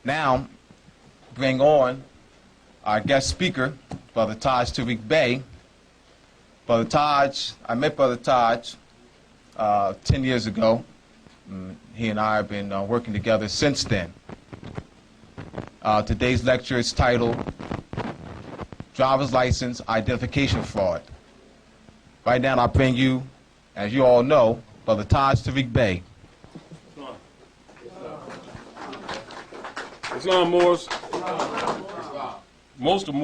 Now bring on our guest speaker, Brother Tarik Bey. Brother Taj, I met Brother Taj 10 years ago. He and I have been working together since then. Today's lecture is titled Driver's License Identification Fraud. Right now I bring you, as you all know, Brother Tarik Bey. Islam Moors. Most of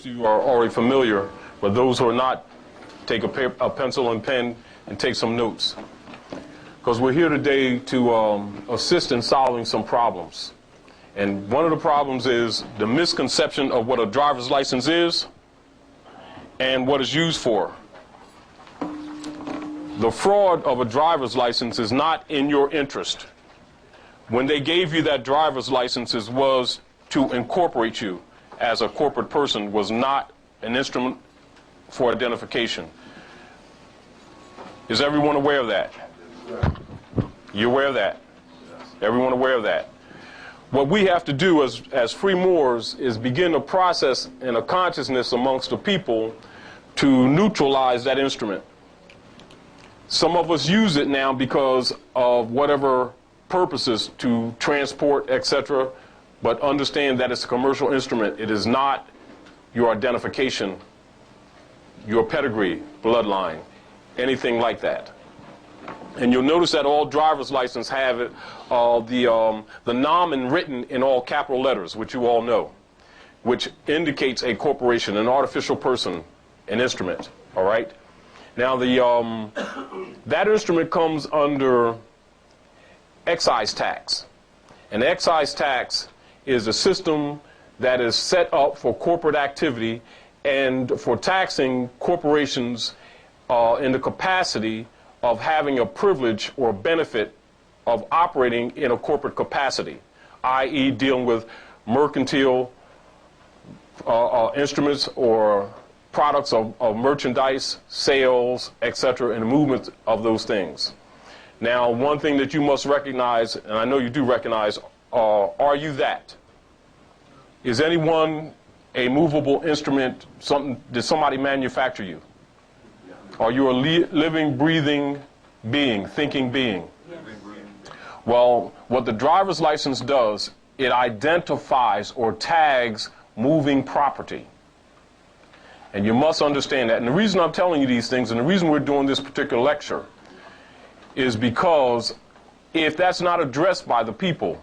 you are already familiar, but those who are not, take a pencil and pen and take some notes. Because we're here today to assist in solving some problems. And one of the problems is the misconception of what a driver's license is and what it's used for. The fraud of a driver's license is not in your interest. When they gave you that driver's license, it was to incorporate you as a corporate person, was not an instrument for identification. Is everyone aware of that? You aware of that? Everyone aware of that? What we have to do as free Moors is begin a process and a consciousness amongst the people to neutralize that instrument. Some of us use it now because of whatever purposes, to transport, etc., but understand that it's a commercial instrument. It is not your identification, your pedigree, bloodline, anything like that. And you'll notice that all driver's license have it, the nomen written in all capital letters, which you all know, which indicates a corporation, an artificial person, an instrument. All right. Now that instrument comes under excise tax. And excise tax is a system that is set up for corporate activity and for taxing corporations in the capacity of having a privilege or benefit of operating in a corporate capacity, i.e. dealing with mercantile instruments or products of merchandise, sales, etc., and the movement of those things. Now, one thing that you must recognize, and I know you do recognize, are you that? Is anyone a movable instrument? Did somebody manufacture you? Are you a living, breathing being, thinking being? Yes. Well, what the driver's license does, it identifies or tags moving property. And you must understand that. And the reason I'm telling you these things, and the reason we're doing this particular lecture, is because if that's not addressed by the people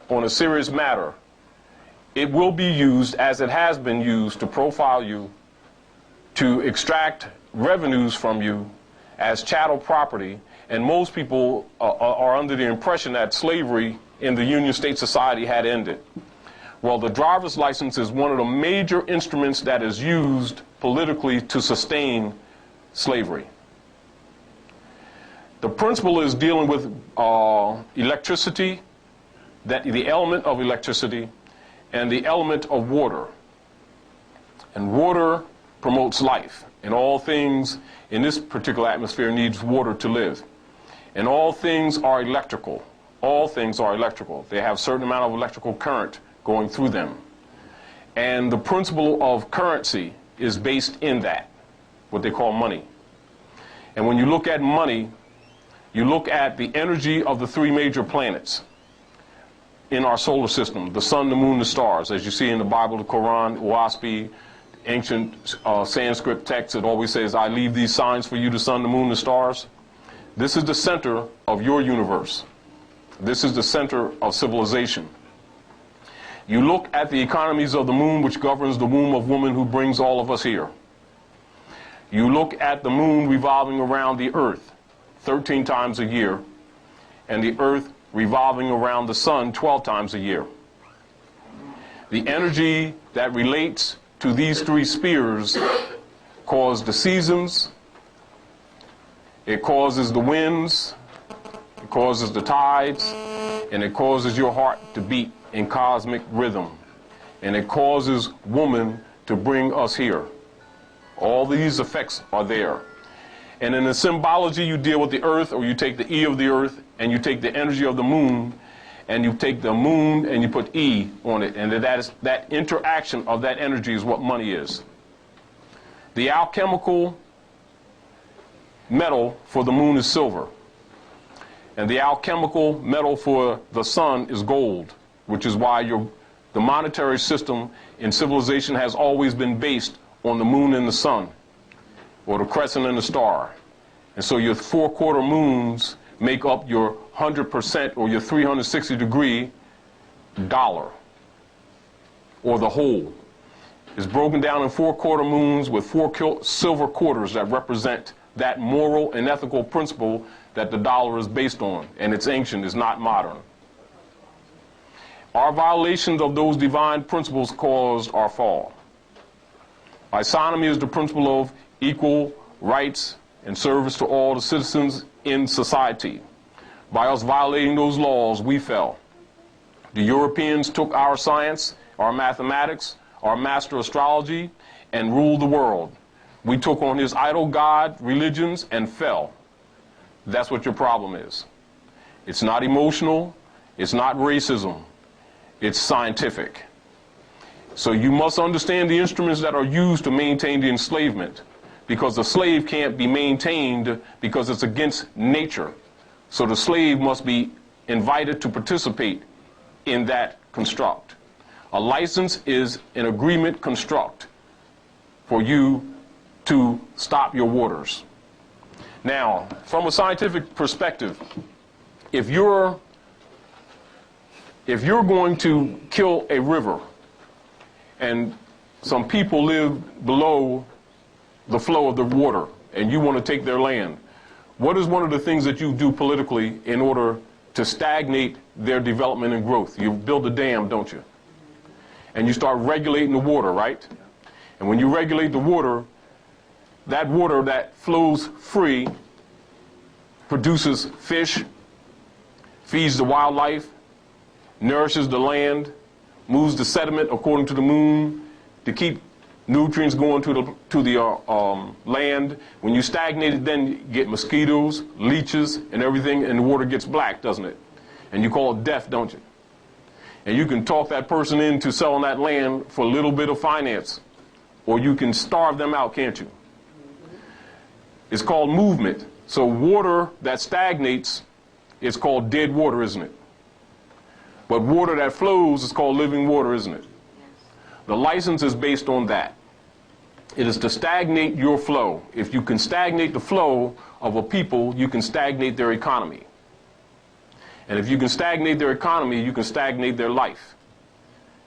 on a serious matter, it will be used, as it has been used, to profile you, to extract revenues from you as chattel property. And most people are under the impression that slavery in the Union State Society had ended. Well, the driver's license is one of the major instruments that is used politically to sustain slavery. The principle is dealing with electricity, the element of electricity, and the element of water. And water promotes life. And all things in this particular atmosphere needs water to live. And all things are electrical. All things are electrical. They have a certain amount of electrical current going through them. And the principle of currency is based in that, what they call money. And when you look at money, you look at the energy of the three major planets in our solar system, the sun, the moon, the stars, as you see in the Bible, the Quran, WASPI, ancient Sanskrit text. It always says, I leave these signs for you, the sun, the moon, the stars. This is the center of your universe. This is the center of civilization. You look at the economies of the moon, which governs the womb of woman who brings all of us here. You look at the moon revolving around the earth 13 times a year, and the earth revolving around the sun 12 times a year. The energy that relates to these three spheres cause the seasons, it causes the winds, it causes the tides, and it causes your heart to beat in cosmic rhythm. And it causes woman to bring us here. All these effects are there. And in the symbology, you deal with the earth, or you take the E of the earth, and you take the energy of the moon, and you take the moon and you put E on it, and that interaction of that energy is what money is. The alchemical metal for the moon is silver, and the alchemical metal for the sun is gold, which is why the monetary system in civilization has always been based on the moon and the sun, or the crescent and the star. And so your 4-quarter moons make up your 100% or your 360-degree dollar, or the whole. It's broken down in 4-quarter moons with 4 silver quarters that represent that moral and ethical principle that the dollar is based on, and it's ancient, it's not modern. Our violations of those divine principles caused our fall. Isonomy is the principle of equal rights and service to all the citizens in society. By us violating those laws, we fell. The Europeans took our science, our mathematics, our master astrology, and ruled the world. We took on his idol god religions and fell. That's what your problem is. It's not emotional, it's not racism, it's scientific. So you must understand the instruments that are used to maintain the enslavement, because the slave can't be maintained because it's against nature. So the slave must be invited to participate in that construct. A license is an agreement construct for you to stop your waters. Now, from a scientific perspective, if you're going to kill a river and some people live below the flow of the water and you want to take their land, what is one of the things that you do politically in order to stagnate their development and growth? You build a dam, don't you? And you start regulating the water, right? And when you regulate the water that flows free produces fish, feeds the wildlife, nourishes the land, moves the sediment according to the moon to keep nutrients going to the land. When you stagnate it, then you get mosquitoes, leeches, and everything, and the water gets black, doesn't it? And you call it death, don't you? And you can talk that person into selling that land for a little bit of finance, or you can starve them out, can't you? It's called movement. So water that stagnates is called dead water, isn't it? But water that flows is called living water, isn't it? The license is based on that. It is to stagnate your flow. If you can stagnate the flow of a people, you can stagnate their economy. And if you can stagnate their economy, you can stagnate their life.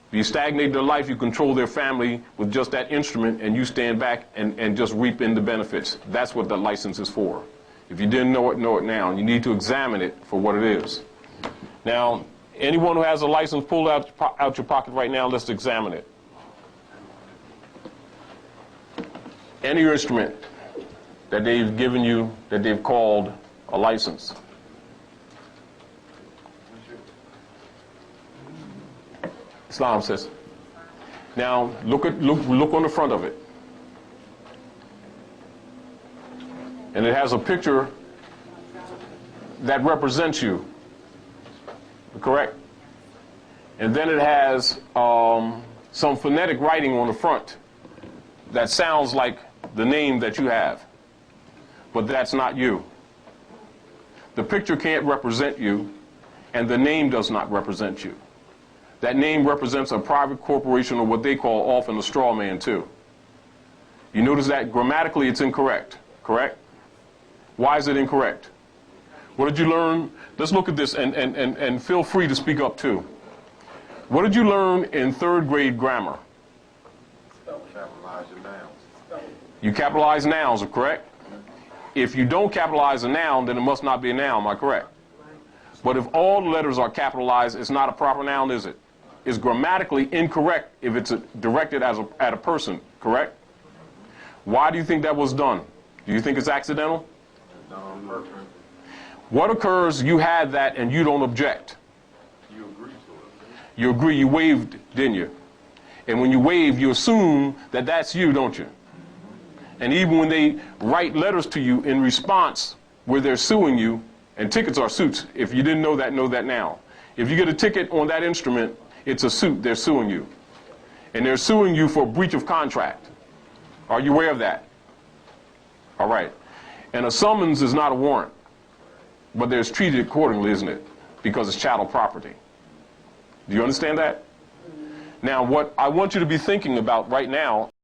If you stagnate their life, you control their family with just that instrument, and you stand back and just reap in the benefits. That's what the license is for. If you didn't know it now. You need to examine it for what it is. Now, anyone who has a license, pull it out your pocket right now. Let's examine it. Any instrument that they've given you, that they've called a license. Islam says. Now look on the front of it, and it has a picture that represents you. Correct? And then it has some phonetic writing on the front that sounds like the name that you have, but that's not you. The picture can't represent you, and the name does not represent you. That name represents a private corporation, or what they call often a straw man too. You notice that grammatically it's incorrect, correct? Why is it incorrect? What did you learn? Let's look at this, and feel free to speak up too. What did you learn in 3rd grade grammar? Capitalize your nouns. You capitalize nouns, correct? If you don't capitalize a noun, then it must not be a noun, am I correct? But if all the letters are capitalized, it's not a proper noun, is it? It's grammatically incorrect if it's directed at a person, correct? Why do you think that was done? Do you think it's accidental? What occurs, you had that and you don't object. You agree to it. You agree, you waived, didn't you? And when you waive, you assume that that's you, don't you? And even when they write letters to you in response where they're suing you, and tickets are suits, if you didn't know that now. If you get a ticket on that instrument, it's a suit. They're suing you. And they're suing you for breach of contract. Are you aware of that? All right. And a summons is not a warrant, but there's treated accordingly, isn't it? Because it's chattel property. Do you understand that? Now, what I want you to be thinking about right now